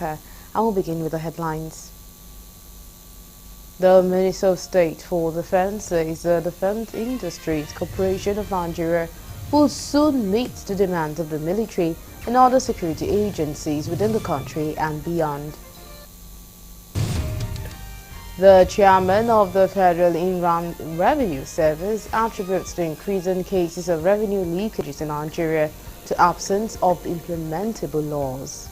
I will begin with the headlines. The Minister of State for Defense says the Defense Industries Corporation of Nigeria will soon meet the demands of the military and other security agencies within the country and beyond. The chairman of the Federal Inland Revenue Service attributes the increase in cases of revenue leakages in Nigeria to absence of implementable laws.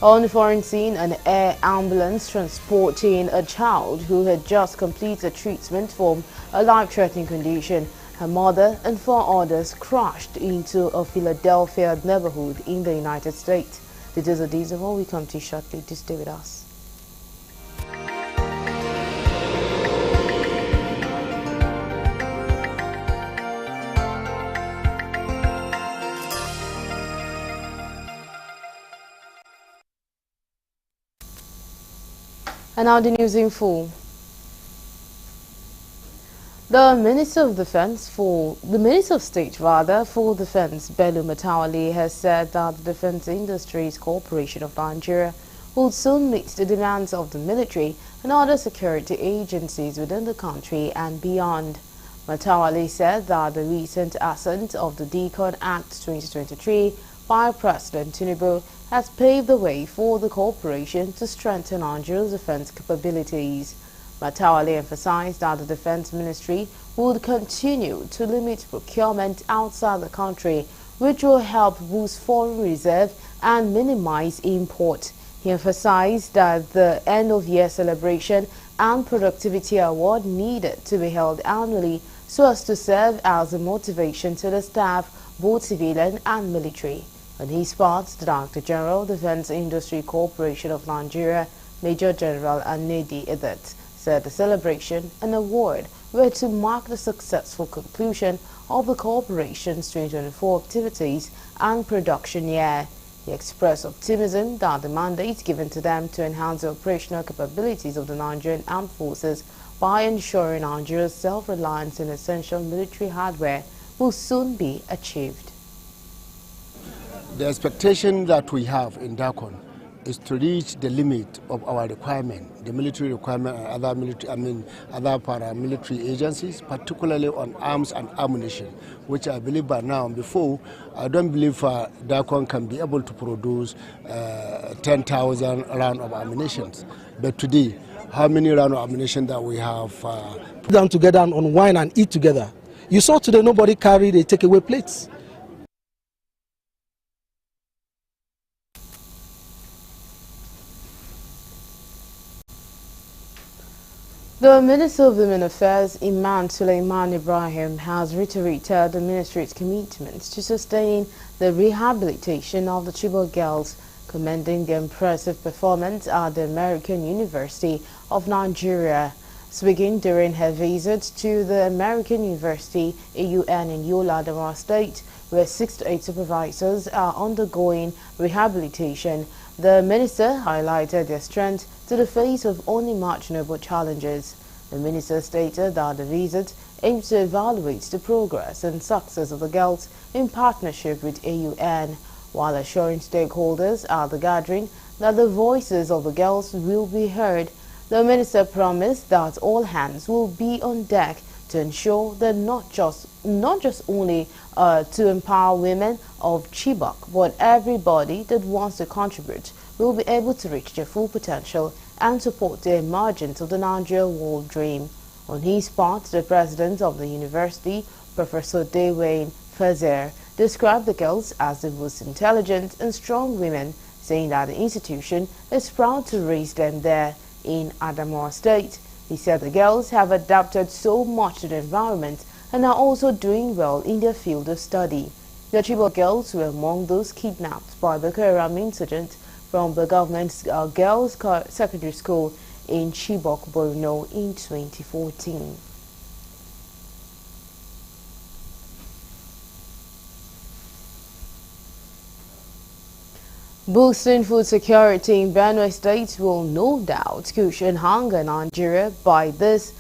On the foreign scene, an air ambulance transporting a child who had just completed treatment for a life-threatening condition, her mother and 4 others crashed into a Philadelphia neighborhood in the United States. Details of these and more will come to you shortly. To stay with us. And now the news in full. The Minister of State for Defense, Bello Matawalle, has said that the Defense Industries Corporation of Nigeria will soon meet the demands of the military and other security agencies within the country and beyond. Matawalle said that the recent assent of the Decon Act 2023 by President Tinubu has paved the way for the corporation to strengthen Nigeria's defense capabilities. Matawalle emphasized that the Defense Ministry would continue to limit procurement outside the country, which will help boost foreign reserve and minimize import. He emphasized that the end-of-year celebration and productivity award needed to be held annually so as to serve as a motivation to the staff, both civilian and military. On his part, the Director General, Defense Industry Corporation of Nigeria, Major General Anedi Edet, said the celebration and award were to mark the successful conclusion of the corporation's 2024 activities and production year. He expressed optimism that the mandate given to them to enhance the operational capabilities of the Nigerian Armed Forces by ensuring Nigeria's self-reliance in essential military hardware will soon be achieved. The expectation that we have in DACON is to reach the limit of our requirement, the military requirement and other paramilitary agencies, particularly on arms and ammunition, which I believe by now, before, I don't believe DACON can be able to produce 10,000 rounds of ammunition. But today, how many rounds of ammunition that we have? Down together and unwind and eat together. You saw today nobody carried a takeaway plates. The Minister of Women Affairs, Iman Suleiman Ibrahim, has reiterated the ministry's commitments to sustain the rehabilitation of the Chibok girls, commending their impressive performance at the American University of Nigeria. Speaking during her visit to the American University, AUN in Yola, Adamawa State, where 6 to 8 supervisors are undergoing rehabilitation, the minister highlighted their strength to the face of unimaginable challenges. The minister stated that the visit aims to evaluate the progress and success of the girls in partnership with AUN, while assuring stakeholders at the gathering that the voices of the girls will be heard. The minister promised that all hands will be on deck to ensure that not just only to empower women of Chibok, but everybody that wants to contribute will be able to reach their full potential and support the emergence of the Nigeria world dream. On his part, the president of the university, Professor Dewayne Fazer, described the girls as the most intelligent and strong women, saying that the institution is proud to raise them there in Adamawa State. He said the girls have adapted so much to the environment and are also doing well in their field of study. The Chibok girls were among those kidnapped by the Haram insurgent from the government's girls' secondary school in Chibok, Borno in 2014. Boosting food security in Benue State will no doubt cushion hunger in Nigeria. By this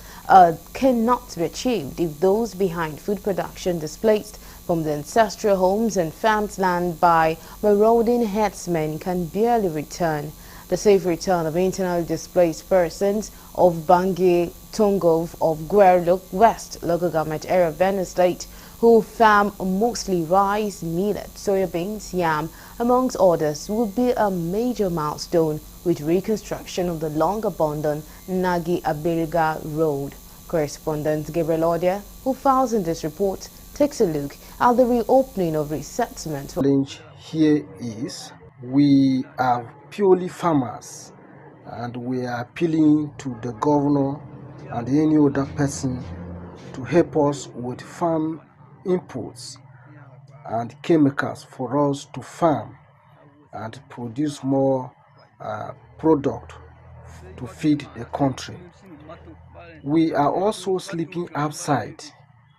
cannot be achieved if those behind food production displaced from the ancestral homes and farms land by marauding herdsmen can barely return. The safe return of internally displaced persons of Bangi Tungov of Guerlok West local government area of Benue State, who farm mostly rice, millet, soybeans, yam, amongst others, will be a major milestone with reconstruction of the long-abandoned Nagi-Abiriga Road. Correspondent Gabriel Odia, who files in this report, takes a look at the reopening of resettlement. The challenge here is we are purely farmers, and we are appealing to the governor and any other person to help us with farm inputs and chemicals for us to farm and produce more product to feed the country. We are also sleeping outside.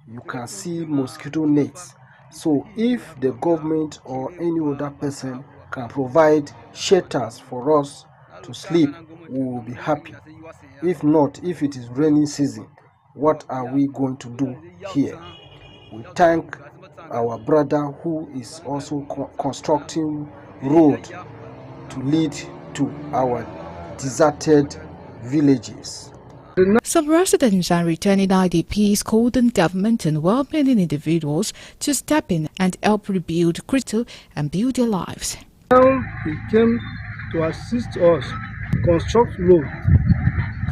You can see mosquito nets. So if the government or any other person can provide shelters for us to sleep, we will be happy. If not, if it is rainy season, what are we going to do here? We thank our brother who is also constructing road to lead to our deserted villages. Some residents and returning IDPs called on government and well-meaning individuals to step in and help rebuild critical and build their lives. Now he came to assist us construct road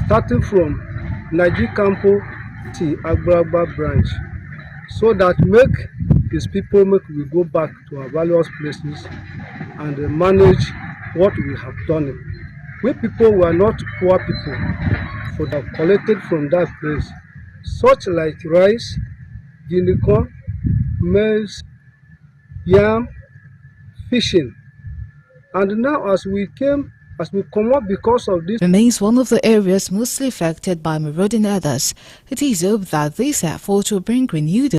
starting from Naji Campo to Agbagba branch, so that these people we go back to our various places and manage what we have done. We people were not poor people, for they have collected from that place, such like rice, guinea corn, maize, yam, fishing. And now as we come up because of this, remains one of the areas mostly affected by marauding others. It is hoped that this effort will bring renewed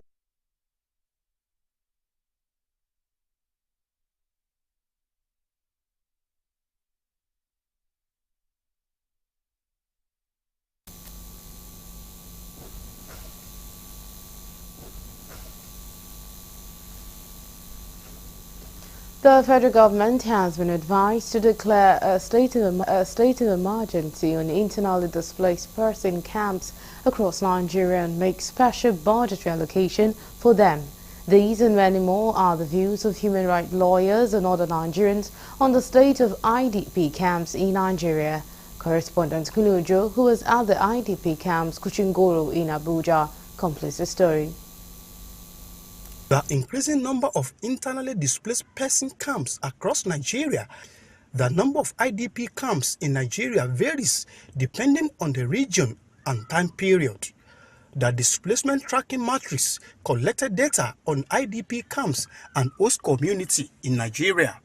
The federal government has been advised to declare a state of emergency on internally displaced person camps across Nigeria and make special budgetary allocation for them. These and many more are the views of human rights lawyers and other Nigerians on the state of IDP camps in Nigeria. Correspondent Kulujo, who was at the IDP camps Kuchingoro in Abuja, completes the story. The increasing number of internally displaced person camps across Nigeria. The number of IDP camps in Nigeria varies depending on the region and time period. The displacement tracking matrix collected data on IDP camps and host community in Nigeria.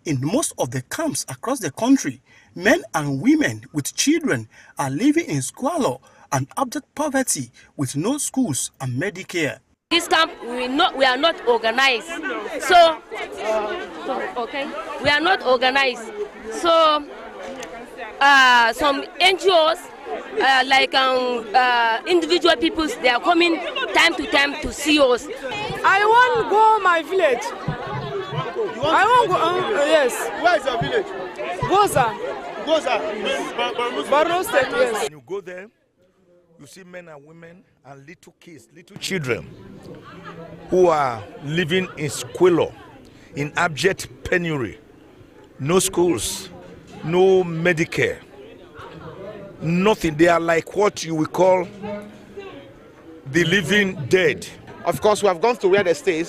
In most of the camps across the country, men and women with children are living in squalor and abject poverty with no schools and Medicare. This camp, we are not organized. We are not organized. So, some NGOs, individual peoples, they are coming time to time to see us. I want to go my village. I want to go, yes. Where is your village? Goza. Borno State, yes. When you go there, you see men and women and little kids, little children who are living in squalor, in abject penury, no schools, no Medicare, nothing. They are like what you would call the living dead. Of course, we have gone to where they stay.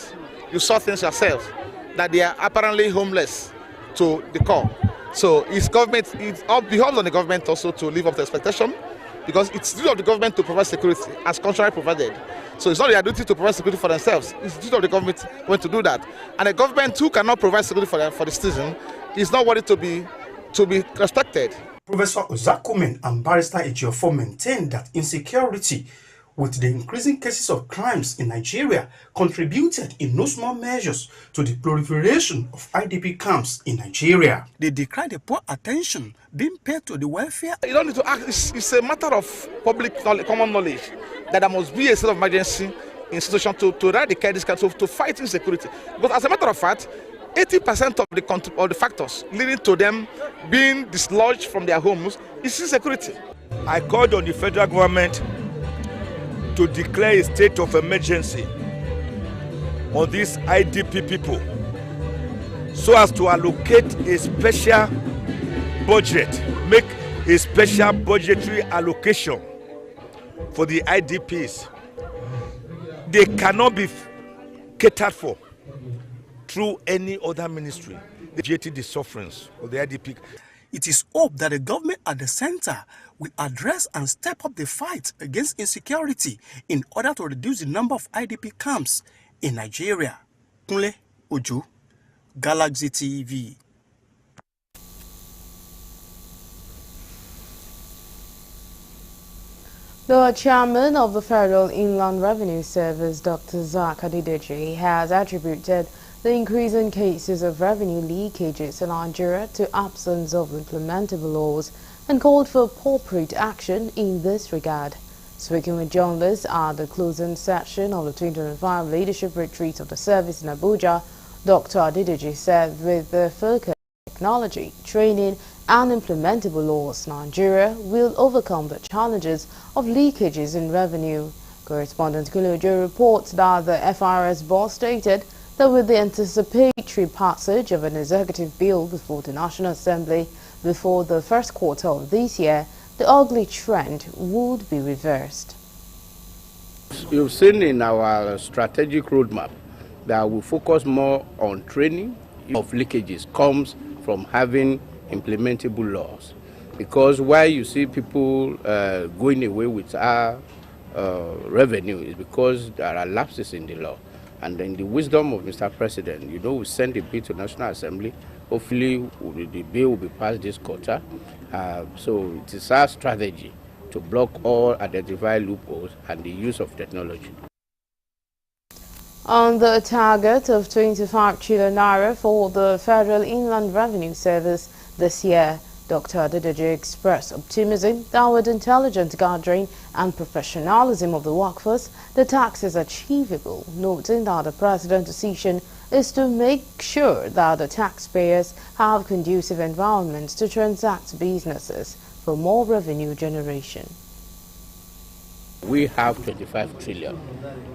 You saw things yourself, that they are apparently homeless to the core. So it's beholds on the government also to live up to expectation, because it's due of the government to provide security as contrary provided. So it's not their duty to provide security for themselves. It's due of the government when to do that. And the government who cannot provide security for the citizen is not worthy to be respected. Professor Ozakumen and Barrister Ejiofor maintained that insecurity with the increasing cases of crimes in Nigeria contributed in no small measures to the proliferation of IDP camps in Nigeria. They decry the poor attention being paid to the welfare. You don't need to ask. It's a matter of public knowledge, common knowledge, that there must be a state of emergency institution to eradicate this kind of, to fight insecurity. But as a matter of fact, 80% of the factors leading to them being dislodged from their homes is insecurity. I called on the federal government to declare a state of emergency on these IDP people so as to allocate a special budget, make a special budgetary allocation for the IDPs. They cannot be catered for through any other ministry. They created the sufferings of the IDP. It is hoped that the government at the center will address and step up the fight against insecurity in order to reduce the number of IDP camps in Nigeria. Kunle Ojo, Galaxy TV. The chairman of the Federal Inland Revenue Service, Dr. Zach Adideji, has attributed the increase in cases of revenue leakages in Nigeria to absence of implementable laws and called for appropriate action in this regard. Speaking with journalists at the closing session of the 2025 Leadership Retreat of the Service in Abuja, Dr. Adideji said with the focus on technology, training and implementable laws, Nigeria will overcome the challenges of leakages in revenue. Correspondent Kulojo reports that the FRS board stated that with the anticipatory passage of an executive bill before the National Assembly before the first quarter of this year, the ugly trend would be reversed. You've seen in our strategic roadmap that we focus more on training of leakages comes from having implementable laws. Because why you see people going away with our revenue is because there are lapses in the law. And in the wisdom of Mr. President, you know, we send a bill to National Assembly. Hopefully, the bill will be passed this quarter. So it is our strategy to block all identified loopholes and the use of technology. On the target of 25 trillion naira for the Federal Inland Revenue Service this year, Dr. Adideji expressed optimism that with intelligent gathering and professionalism of the workforce, the tax is achievable, noting that the President's decision is to make sure that the taxpayers have conducive environments to transact businesses for more revenue generation. We have 25 trillion.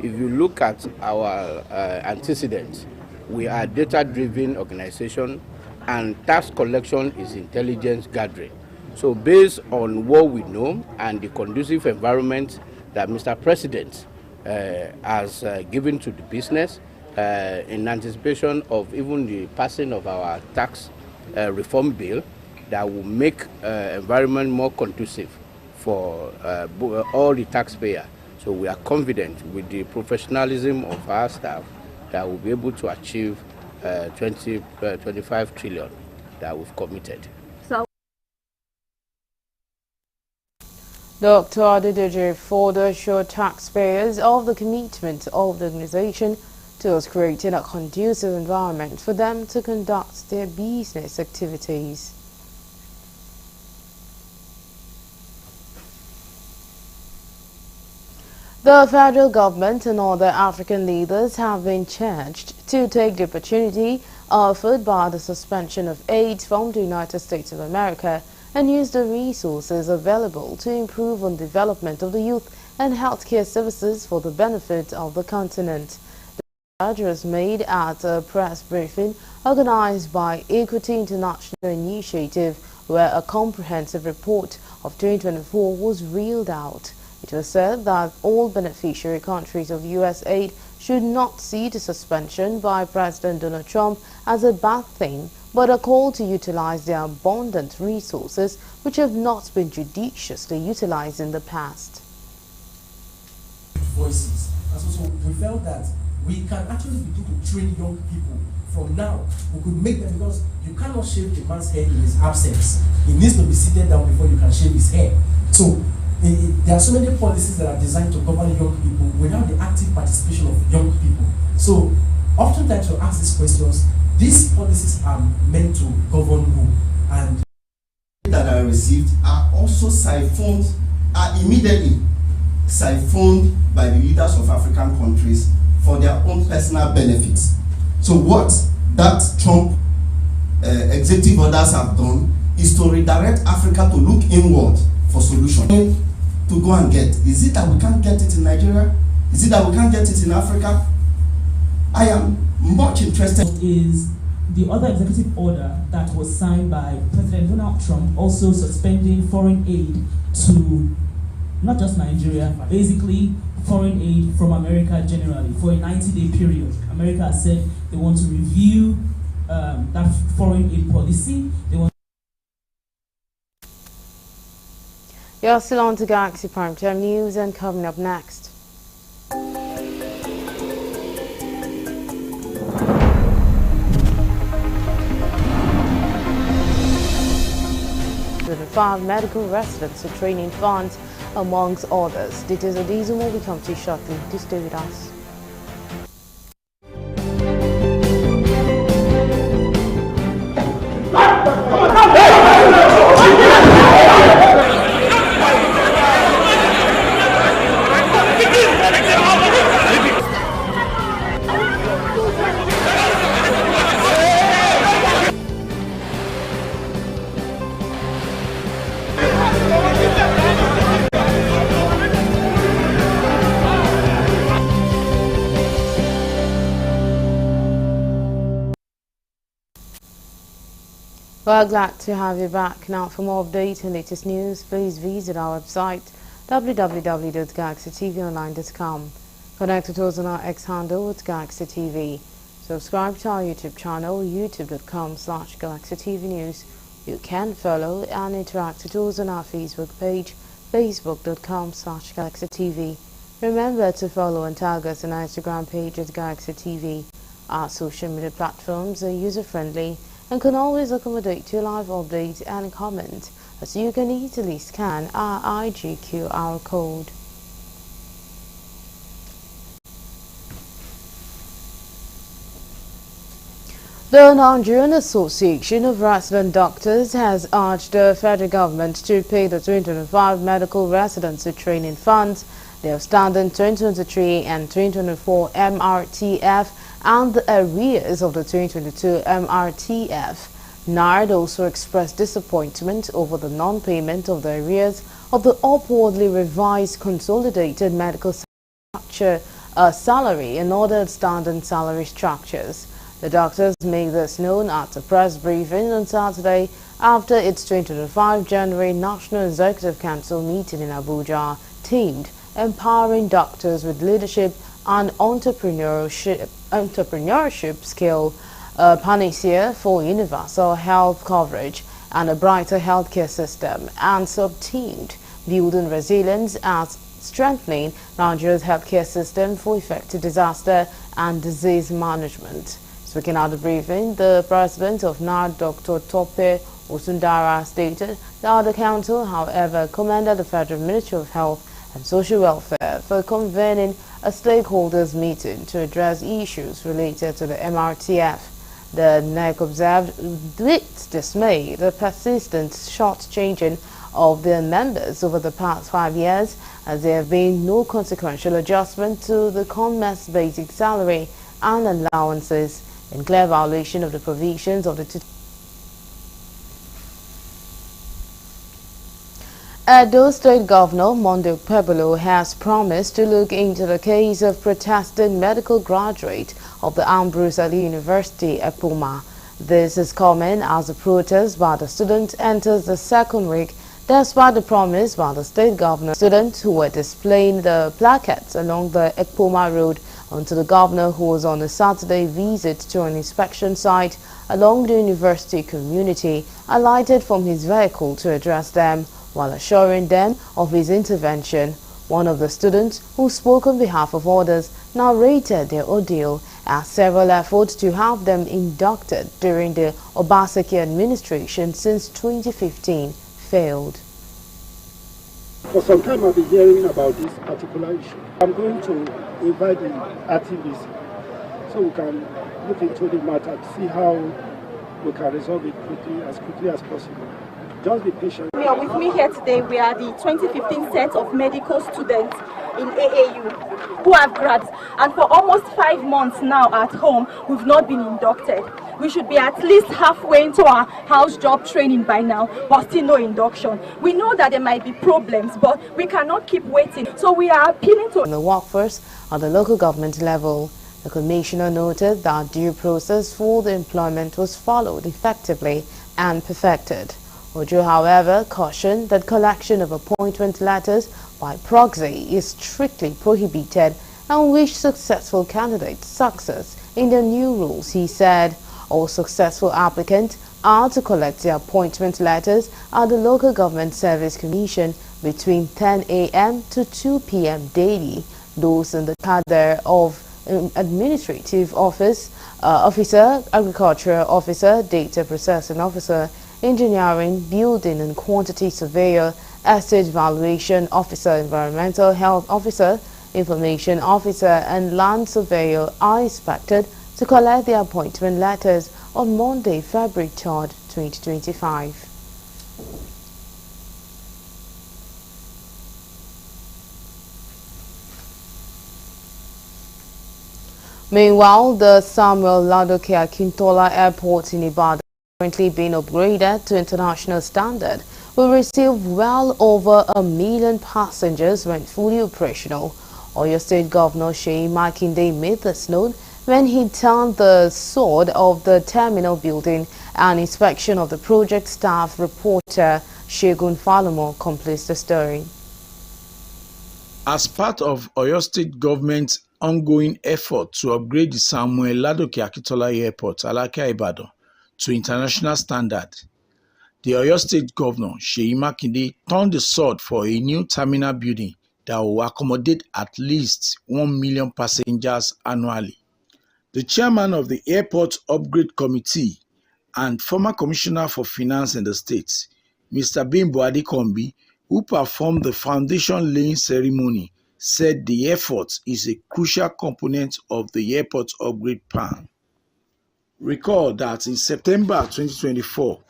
If you look at our antecedents, we are a data-driven organization and tax collection is intelligence gathering. So based on what we know and the conducive environment that Mr. President has given to the business in anticipation of even the passing of our tax reform bill that will make environment more conducive for all the taxpayers. So we are confident with the professionalism of our staff that we'll be able to achieve 25 trillion that we've committed. Dr. Adideji further assured taxpayers of the commitment of the organization towards creating a conducive environment for them to conduct their business activities. The federal government and other African leaders have been charged to take the opportunity offered by the suspension of aid from the United States of America and use the resources available to improve on development of the youth and healthcare services for the benefit of the continent. The charge was made at a press briefing organized by Equity International Initiative, where a comprehensive report of 2024 was reeled out. It was said that all beneficiary countries of U.S. aid should not see the suspension by President Donald Trump as a bad thing, but a call to utilize their abundant resources which have not been judiciously utilized in the past. Voices. And so we felt that we can actually begin to train young people from now. We could make them, because you cannot shave a man's hair in his absence. He needs to be seated down before you can shave his hair. So there are so many policies that are designed to govern young people without the active participation of young people. So oftentimes you ask these questions, these policies are meant to govern who? And that I received are also siphoned immediately siphoned by the leaders of African countries for their own personal benefits. So what that Trump executive orders have done is to redirect Africa to look inward for solutions. To go and get. Is it that we can't get it in Nigeria? Is it that we can't get it in Africa? I am much interested. Is the other executive order that was signed by President Donald Trump also suspending foreign aid to not just Nigeria, basically foreign aid from America generally for a 90-day period. America has said they want to review that foreign aid policy. They want. You're still on to Galaxy Primetime News, and coming up next. The 5 medical residency training funds, amongst others. Details of these will be come to you shortly. Do stay with us. We're glad to have you back. Now, for more updates and latest news, please visit our website www.galaxytvonline.com. Connect with us on our X handle with Galaxy TV. Subscribe to our YouTube channel, youtube.com/GalaxyTVNews. You can follow and interact with us on our Facebook page, facebook.com/GalaxyTV. Remember to follow and tag us on our Instagram page at Galaxy TV. Our social media platforms are user-friendly and can always accommodate your live updates and comments, as you can easily scan our IG QR code. The Nigerian Association of Resident Doctors has urged the federal government to pay the 2025 medical residency training funds, the outstanding 2023 and 2024 MRTF, and the arrears of the 2022 MRTF. NARD also expressed disappointment over the non-payment of the arrears of the upwardly revised consolidated medical structure salary and other outstanding salary structures. The doctors made this known at a press briefing on Saturday after its 2025 January National Executive Council meeting in Abuja, themed Empowering Doctors with Leadership and Entrepreneurship Skill, a panacea for universal health coverage and a brighter healthcare system, and sub-themed Building Resilience as Strengthening Nigeria's Healthcare System for Effective Disaster and Disease Management. Speaking at the briefing, the president of NARD, Dr. Tope Osundara, stated that the council, however, commended the Federal Ministry of Health and Social Welfare for convening a stakeholders meeting to address issues related to the MRTF. The NEC observed with dismay the persistent short-changing of their members over the past 5 years, as there have been no consequential adjustment to the CONMES basic salary and allowances, in clear violation of the provisions of the Edo State Governor Monday Okpebolo has promised to look into the case of protesting medical graduate of the Ambrose Ali University, Ekpoma. This is coming as the protest by the students enters the second week, despite the promise by the state governor. Students who were displaying the placards along the Ekpoma Road until the governor, who was on a Saturday visit to an inspection site along the university community, alighted from his vehicle to address them while assuring them of his intervention. One of the students, who spoke on behalf of others, narrated their ordeal as several efforts to have them inducted during the Obaseki administration since 2015 failed. For some time I've been hearing about this particular issue. I'm going to invite the activists so we can look into the matter to see how we can resolve it quickly as possible. Just be patient. With me here today, we are the 2015 set of medical students in AAU who have grads, and for almost 5 months now at home, we've not been inducted. We should be at least halfway into our house job training by now, but still no induction. We know that there might be problems, but we cannot keep waiting. So we are appealing to the workforce at the local government level. The commissioner noted that due process for the employment was followed effectively and perfected. Ojo, however, cautioned that collection of appointment letters by proxy is strictly prohibited and wished successful candidates success in the new rules. He said all successful applicants are to collect their appointment letters at the Local Government Service Commission between 10 a.m. to 2 p.m. daily. Those in the cadre of administrative officer, agricultural officer, data processing officer, engineering, building and quantity surveyor, asset valuation officer, environmental health officer, information officer and land surveyor are expected to collect their appointment letters on Monday, February 3rd, 2025. Meanwhile, the Samuel Ladoke Akintola Airport in Ibadan, currently being upgraded to international standard, will receive well over 1 million passengers when fully operational. Oyo State Governor Seyi Makinde made this known when he turned the sword of the terminal building and inspection of the project staff. Reporter Shegun Falomo completes the story. As part of Oyo State government's ongoing effort to upgrade the Samuel Ladoke Akintola Airport, Alake Ibadan, to international standard, the Oyo State Governor Seyi Makinde turned the sword for a new terminal building that will accommodate at least 1 million passengers annually. The chairman of the Airport Upgrade Committee and former Commissioner for Finance in the state, Mr. Bimbo Adekombi, who performed the foundation laying ceremony, said the effort is a crucial component of the airport upgrade plan. Recall that in September 2024,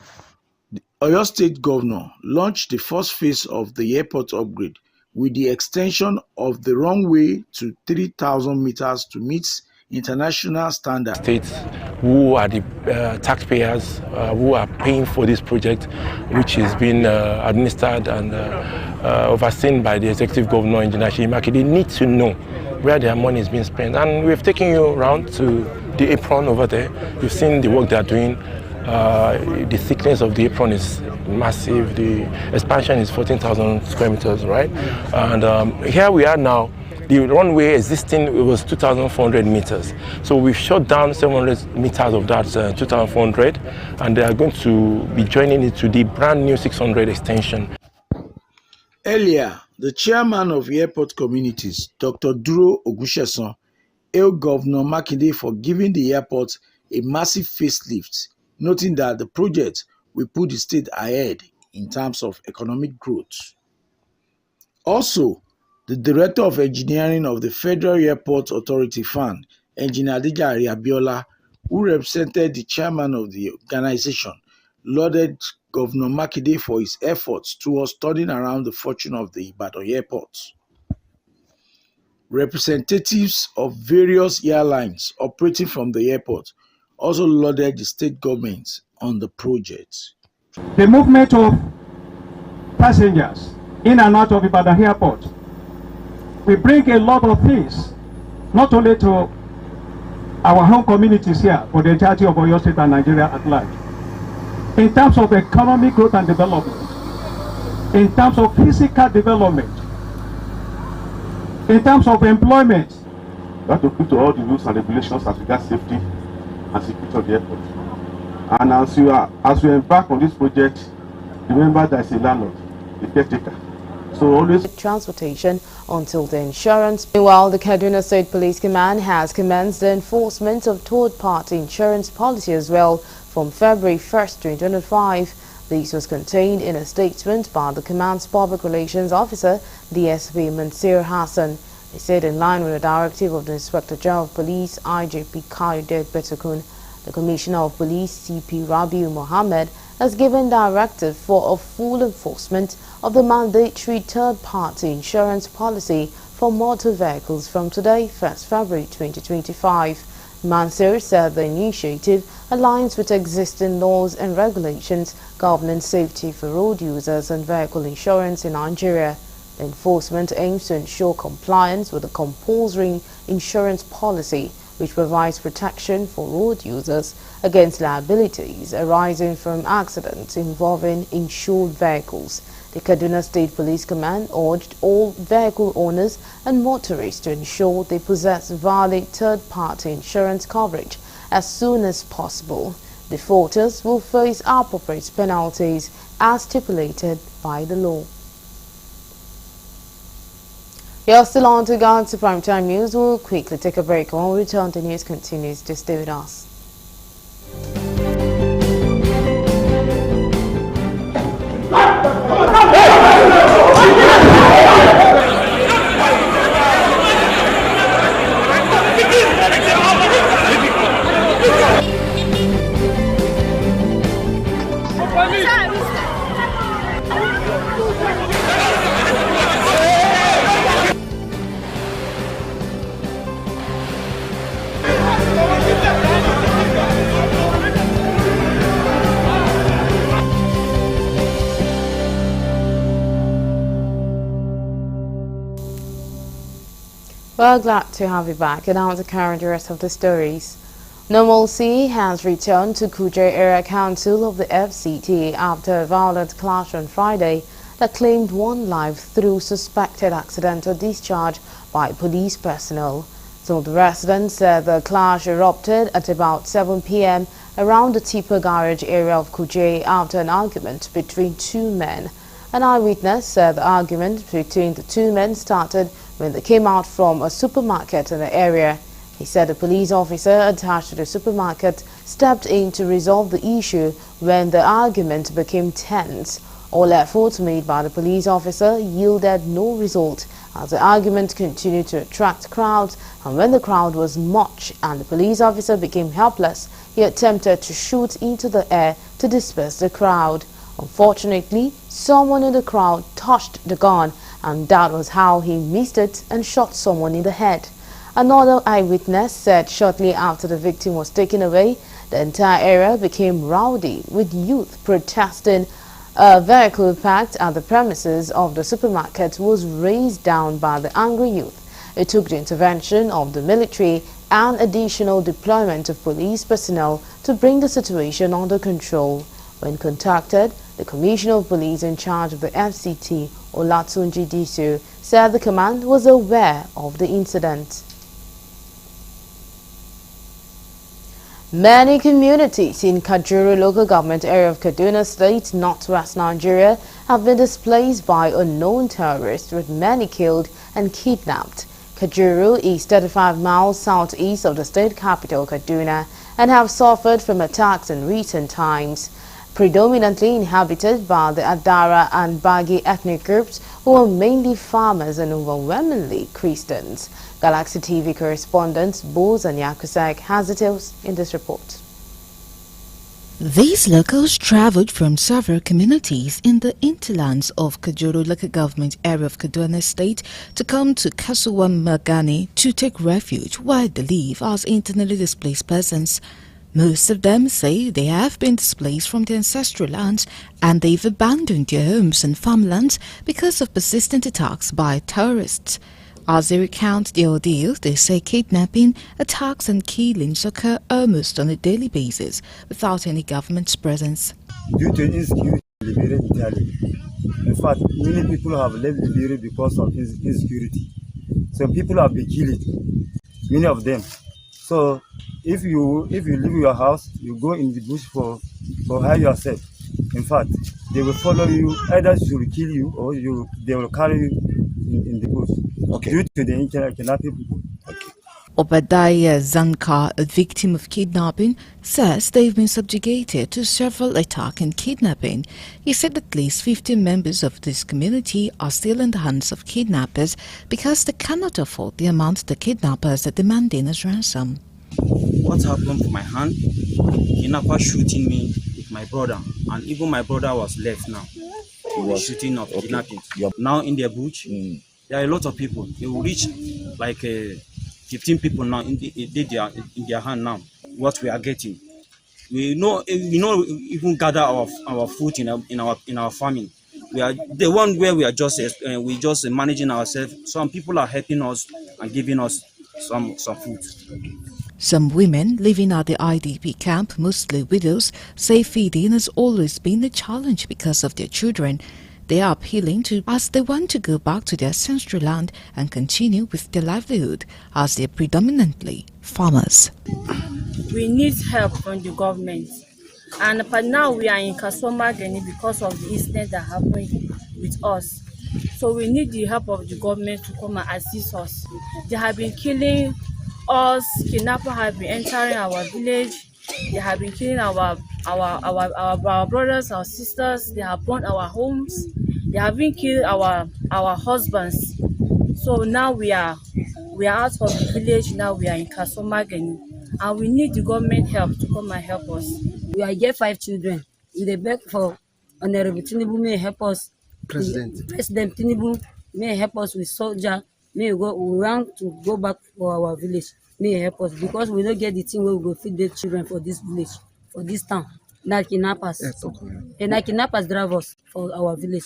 the Oyo State Governor launched the first phase of the airport upgrade with the extension of the runway to 3,000 meters to meet international standards. States who are the taxpayers who are paying for this project, which is being administered and overseen by the Executive Governor, Engineer Seyi Makinde, they need to know where their money is being spent. And we've taken you around to the apron over there. You've seen the work they are doing. The thickness of the apron is massive. The expansion is 14,000 square meters, right? And here we are now. The runway existing was 2,400 meters. So we've shot down 700 meters of that 2,400, and they are going to be joining it to the brand new 600 extension. Earlier, the chairman of Airport Communities, Dr. Duro Ogunsesan, hailed Governor Makinde for giving the airport a massive facelift, noting that the project will put the state ahead in terms of economic growth. Also, the Director of Engineering of the Federal Airport Authority Fund, Engineer Adejare Abiola, who represented the chairman of the organization, lauded Governor Makinde for his efforts towards turning around the fortune of the Ibadan airport. Representatives of various airlines operating from the airport also lauded the state government on the project. The movement of passengers in and out of Ibadan airport will bring a lot of things, not only to our home communities here, but the entirety of Oyo State and Nigeria at large. In terms of economic growth and development, in terms of physical development, in terms of employment. We have to put to all the rules and regulations as regards safety and security of the airport. And as you embark on this project, remember there is a landlord, the caretaker. So always transportation until the insurance. Meanwhile, the Kaduna State Police Command has commenced the enforcement of third-party insurance policy as well from February 1st, 2025. This was contained in a statement by the command's public relations officer, DSP Mansir Hassan. He said in line with the directive of the Inspector General of Police, IGP Kayode Betukun, the Commissioner of Police, CP Rabiu Mohammed, has given directive for a full enforcement of the mandatory third-party insurance policy for motor vehicles from today, 1st February 2025. Mansur said the initiative aligns with existing laws and regulations governing safety for road users and vehicle insurance in Nigeria. The enforcement aims to ensure compliance with the compulsory insurance policy, which provides protection for road users against liabilities arising from accidents involving insured vehicles. The Kaduna State Police Command urged all vehicle owners and motorists to ensure they possess valid third-party insurance coverage as soon as possible. Defaulters will face appropriate penalties as stipulated by the law. You're still on to go to Primetime News. We'll quickly take a break. When we return, the news continues. Just stay with us. Well, glad to have you back, and now to carry the rest of the stories. Normalcy has returned to Kuje Area Council of the FCT after a violent clash on Friday that claimed one life through suspected accidental discharge by police personnel. Some of the residents said the clash erupted at about 7 p.m. around the Tipper Garage area of Kuje after an argument between two men. An eyewitness said the argument between the two men started when they came out from a supermarket in the area. He said a police officer attached to the supermarket stepped in to resolve the issue when the argument became tense. All efforts made by the police officer yielded no result as the argument continued to attract crowds, and when the crowd was much and the police officer became helpless, he attempted to shoot into the air to disperse the crowd. Unfortunately, someone in the crowd touched the gun, and that was how he missed it and shot someone in the head. Another eyewitness said shortly after the victim was taken away, the entire area became rowdy with youth protesting. A vehicle parked at the premises of the supermarket was razed down by the angry youth. It took the intervention of the military and additional deployment of police personnel to bring the situation under control. When contacted, the Commissioner of Police in charge of the FCT, Olatunji Disu, said the command was aware of the incident. Many communities in Kajuru local government area of Kaduna State, northwest Nigeria, have been displaced by unknown terrorists, with many killed and kidnapped. Kajuru is 35 miles southeast of the state capital, Kaduna, and have suffered from attacks in recent times. Predominantly inhabited by the Adara and Bagi ethnic groups, who are mainly farmers and overwhelmingly Christians. Galaxy TV correspondent Boz and Yakusek has details in this report. These locals traveled from several communities in the hinterlands of Kajuru local government area of Kaduna State to come to Kasuwa Magani to take refuge where they live as internally displaced persons. Most of them say they have been displaced from their ancestral lands and they've abandoned their homes and farmlands because of persistent attacks by terrorists. As they recount the ordeal, they say kidnapping, attacks and killings occur almost on a daily basis without any government's presence. Due to insecurity entirely. In fact, many people have left Liberia because of insecurity. So people have been killed, many of them. So if you leave your house, you go in the bush for hide yourself. In fact, they will follow you. Either they will kill you or they will carry you in the bush. Okay. Due to the kidnapping people. Okay. Obadiah Zanka, a victim of kidnapping, says they've been subjugated to several attacks and kidnapping. He said at least 50 members of this community are still in the hands of kidnappers because they cannot afford the amount the kidnappers are demanding as ransom. What happened to my hand? Kidnapper shooting me with my brother, and even my brother was left now. He was shooting of kidnapping. Now in the bush, there are a lot of people. They will reach like 15 people now in their hand now. What we are getting, we know even gather our food in our farming. We are the one where we are just managing ourselves. Some people are helping us and giving us some food. Some women living at the IDP camp, mostly widows, say feeding has always been a challenge because of their children. They are appealing to as they want to go back to their ancestral land and continue with their livelihood as they are predominantly farmers. We need help from the government, but now we are in Kasoma Geni because of the incident that happened with us. So we need the help of the government to come and assist us. They have been killing us. Kidnappers have been entering our village. They have been killing our brothers, our sisters. They have burned our homes. They have been killing our husbands. So now we are out of the village. Now we are in Kasoma Geni, and we need the government help to come and help us. We are get 5 children. We beg for Honorable Tinubu may help us. President Tinubu may help us with soldier. We want to go back for our village. May help us because we don't get the thing where we go feed the children for this village, for this town. Now kidnappers. And now kidnappers drive us for our village.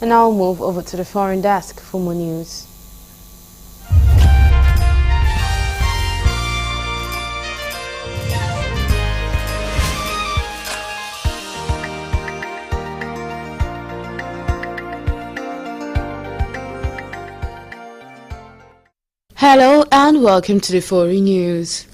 And now we'll move over to the foreign desk for more news. Hello and welcome to the foreign news.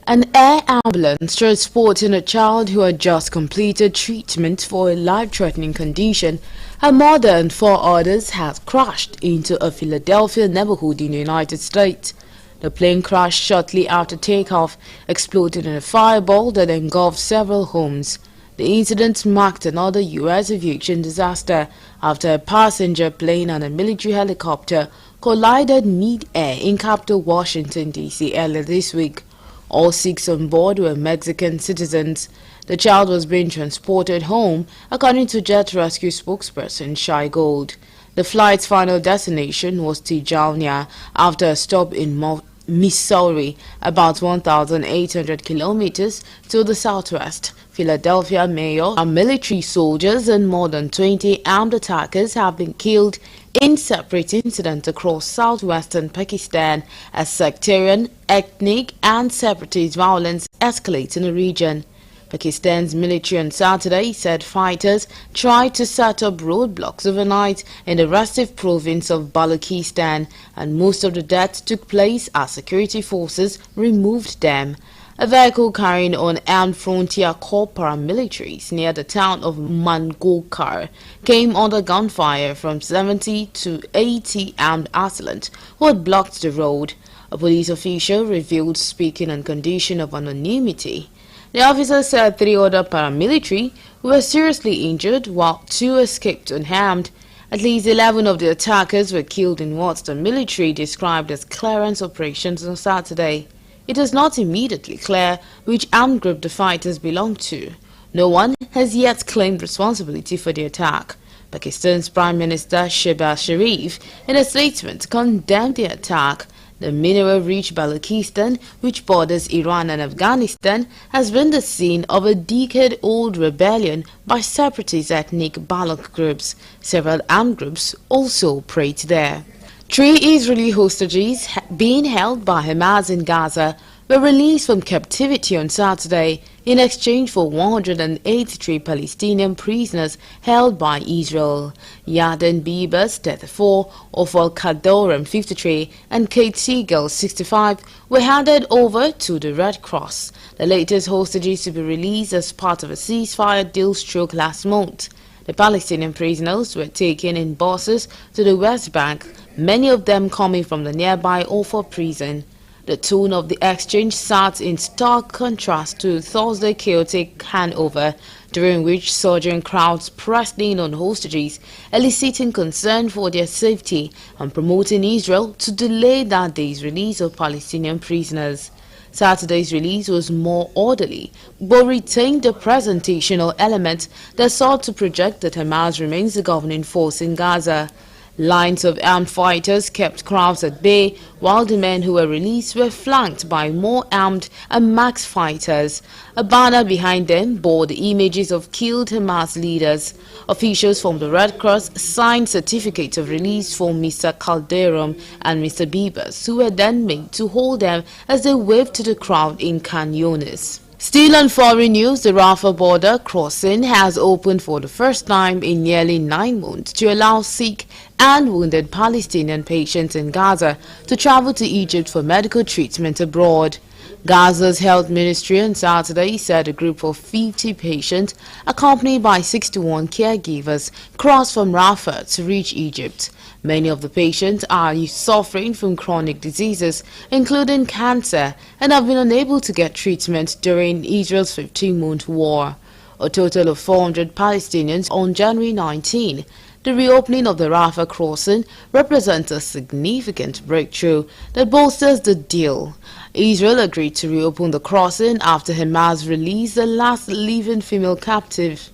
An air ambulance transporting a child who had just completed treatment for a life-threatening condition, her mother and 4 others had crashed into a Philadelphia neighborhood in the United States. The plane crashed shortly after takeoff, exploding in a fireball that engulfed several homes. The incident marked another U.S. aviation disaster after a passenger plane and a military helicopter collided mid-air in capital Washington, D.C. earlier this week. All 6 on board were Mexican citizens. The child was being transported home, according to Jet Rescue spokesperson Shai Gold. The flight's final destination was Tijuana after a stop in Missouri, about 1,800 kilometers to the southwest. Philadelphia mayor and military soldiers and more than 20 armed attackers have been killed in separate incidents across southwestern Pakistan as sectarian, ethnic and separatist violence escalates in the region. Pakistan's military on Saturday said fighters tried to set up roadblocks overnight in the restive province of Balochistan, and most of the deaths took place as security forces removed them. A vehicle carrying on armed Frontier Corps paramilitaries near the town of Mangokar came under gunfire from 70 to 80 armed assailants who had blocked the road. A police official revealed, speaking on condition of anonymity. The officer said 3 other paramilitary were seriously injured while 2 escaped unharmed. At least 11 of the attackers were killed in what the military described as clearance operations on Saturday. It is not immediately clear which armed group the fighters belong to. No one has yet claimed responsibility for the attack. Pakistan's Prime Minister Shehbaz Sharif, in a statement, condemned the attack. The mineral-rich Balochistan, which borders Iran and Afghanistan, has been the scene of a decade-old rebellion by separatist ethnic Baloch groups. Several armed groups also operate there. 3 Israeli hostages being held by Hamas in Gaza were released from captivity on Saturday in exchange for 183 Palestinian prisoners held by Israel. Yarden Bibas, 34, Ofal Kadoram, 53, and Kate Siegel, 65, were handed over to the Red Cross. The latest hostages to be released as part of a ceasefire deal struck last month. The Palestinian prisoners were taken in buses to the West Bank, many of them coming from the nearby Ofal prison. The tone of the exchange sat in stark contrast to Thursday's chaotic handover during which surging crowds pressed in on hostages, eliciting concern for their safety and promoting Israel to delay that day's release of Palestinian prisoners. Saturday's release was more orderly, but retained the presentational element that sought to project that Hamas remains the governing force in Gaza. Lines of armed fighters kept crowds at bay, while the men who were released were flanked by more armed and max fighters. A banner behind them bore the images of killed Hamas leaders. Officials from the Red Cross signed certificates of release for Mr. Calderon and Mr. Bibas, who were then made to hold them as they waved to the crowd in Khan Younis. Still on foreign news, the Rafah border crossing has opened for the first time in nearly 9 months to allow sick and wounded Palestinian patients in Gaza to travel to Egypt for medical treatment abroad. Gaza's health ministry on Saturday said a group of 50 patients, accompanied by 61 caregivers, crossed from Rafah to reach Egypt. Many of the patients are suffering from chronic diseases, including cancer, and have been unable to get treatment during Israel's 15-month war. A total of 400 Palestinians on January 19. The reopening of the Rafah crossing represents a significant breakthrough that bolsters the deal. Israel agreed to reopen the crossing after Hamas released the last living female captive.